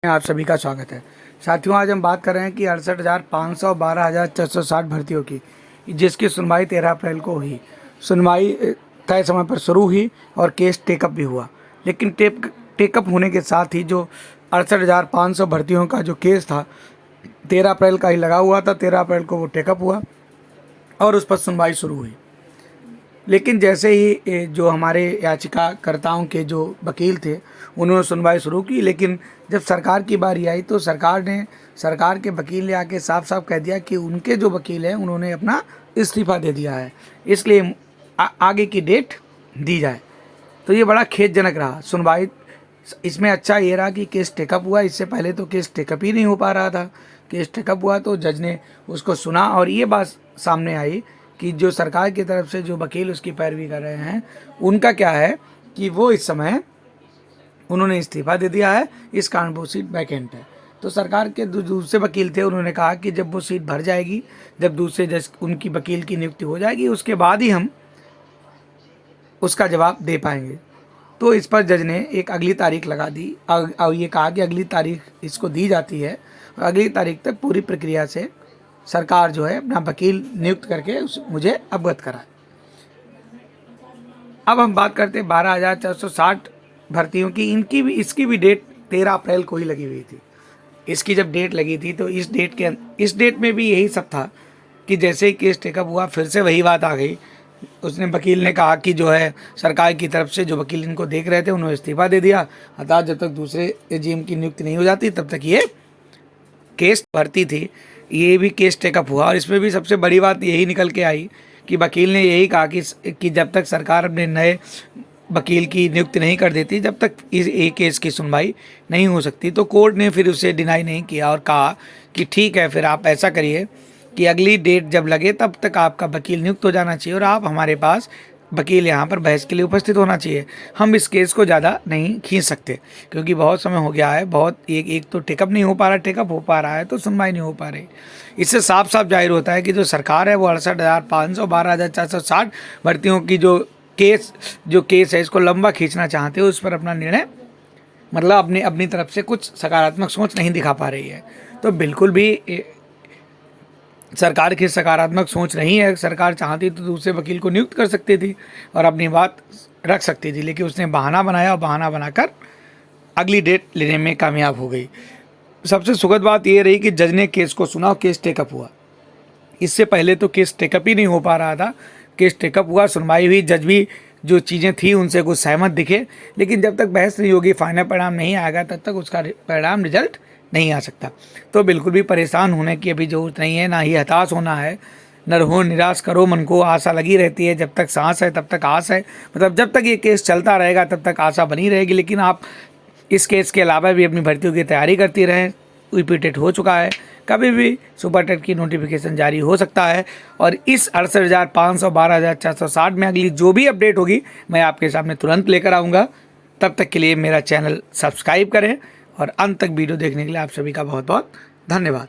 आप सभी का स्वागत है। साथियों, आज हम बात कर रहे हैं कि 68,500 और 12,460 भर्तियों की, जिसकी सुनवाई 13 अप्रैल को हुई। सुनवाई तय समय पर शुरू हुई और केस टेकअप भी हुआ, लेकिन टेकअप होने के साथ ही जो 68,500 भर्तियों का जो केस था 13 अप्रैल का ही लगा हुआ था। 13 अप्रैल को वो टेकअप हुआ और उस पर सुनवाई शुरू हुई। लेकिन जैसे ही जो हमारे याचिकाकर्ताओं के जो वकील थे उन्होंने सुनवाई शुरू की, लेकिन जब सरकार की बारी आई तो सरकार के वकील ने आके साफ साफ कह दिया कि उनके जो वकील हैं उन्होंने अपना इस्तीफ़ा दे दिया है, इसलिए आगे की डेट दी जाए। तो ये बड़ा खेदजनक रहा सुनवाई। इसमें अच्छा ये रहा कि केस टेकअप हुआ। इससे पहले तो केस टेकअप ही नहीं हो पा रहा था। केस टेकअप हुआ तो जज ने उसको सुना और ये बात सामने आई कि जो सरकार की तरफ से जो वकील उसकी पैरवी कर रहे हैं उनका क्या है कि वो इस समय उन्होंने इस्तीफ़ा दे दिया है, इस कारण वो सीट वैकेंट है। तो सरकार के दूसरे वकील थे, उन्होंने कहा कि जब वो सीट भर जाएगी, जब दूसरे जज उनकी वकील की नियुक्ति हो जाएगी, उसके बाद ही हम उसका जवाब दे पाएंगे। तो इस पर जज ने एक अगली तारीख लगा दी और ये कहा कि अगली तारीख इसको दी जाती है और अगली तारीख तक पूरी प्रक्रिया से सरकार जो है अपना वकील नियुक्त करके मुझे अवगत कराए। अब हम बात करते हैं 12,460 भर्तियों की। इसकी भी डेट 13 अप्रैल को ही लगी हुई थी। इसकी जब डेट लगी थी तो इस डेट में भी यही सब था कि जैसे ही केस टेकअप हुआ फिर से वही बात आ गई। उसने वकील ने कहा कि जो है सरकार की तरफ से जो वकील इनको देख रहे थे उन्होंने इस्तीफ़ा दे दिया, अर्थात जब तक दूसरे एजीएम की नियुक्ति नहीं हो जाती तब तक ये केस भर्ती थी। ये भी केस टेकअप हुआ और इसमें भी सबसे बड़ी बात यही निकल के आई कि वकील ने यही कहा कि जब तक सरकार अपने नए वकील की नियुक्ति नहीं कर देती तब तक इस एक केस की सुनवाई नहीं हो सकती। तो कोर्ट ने फिर उसे डिनाई नहीं किया और कहा कि ठीक है, फिर आप ऐसा करिए कि अगली डेट जब लगे तब तक आपका वकील नियुक्त हो जाना चाहिए और आप हमारे पास वकील यहाँ पर बहस के लिए उपस्थित होना चाहिए। हम इस केस को ज़्यादा नहीं खींच सकते क्योंकि बहुत समय हो गया है। बहुत एक तो टेकअप नहीं हो पा रहा, टेकअप हो पा रहा है तो सुनवाई नहीं हो पा रही। इससे साफ साफ जाहिर होता है कि जो सरकार है वो 68,500 12,460 भर्तियों की जो केस है इसको लंबा खींचना चाहते हो, उस पर अपना निर्णय मतलब अपनी तरफ से कुछ सकारात्मक सोच नहीं दिखा पा रही है। तो बिल्कुल भी सरकार की सकारात्मक सोच नहीं है। सरकार चाहती तो दूसरे वकील को नियुक्त कर सकती थी और अपनी बात रख सकती थी, लेकिन उसने बहाना बनाया और बहाना बनाकर अगली डेट लेने में कामयाब हो गई। सबसे सुखद बात यह रही कि जज ने केस को सुना और केस टेकअप हुआ। इससे पहले तो केस टेकअप ही नहीं हो पा रहा था। केस टेकअप हुआ, सुनवाई हुई, जज भी जो चीज़ें थी उनसे कुछ सहमत दिखे, लेकिन जब तक बहस नहीं होगी, फाइनल परिणाम नहीं आएगा, तब तक उसका परिणाम रिजल्ट नहीं आ सकता। तो बिल्कुल भी परेशान होने की अभी ज़रूरत नहीं है, ना ही हताश होना है। न रहो निराश करो मन को, आशा लगी रहती है। जब तक सांस है तब तक आस है, मतलब जब तक ये केस चलता रहेगा तब तक आशा बनी रहेगी। लेकिन आप इस केस के अलावा भी अपनी भर्तियों की तैयारी करती रहें। यूपी हो चुका है, कभी भी सुपर टेट की नोटिफिकेशन जारी हो सकता है और इस 68,500 12,460 में अगली जो भी अपडेट होगी मैं आपके सामने तुरंत लेकर आऊँगा। तब तक के लिए मेरा चैनल सब्सक्राइब करें और अंत तक वीडियो देखने के लिए आप सभी का बहुत बहुत धन्यवाद।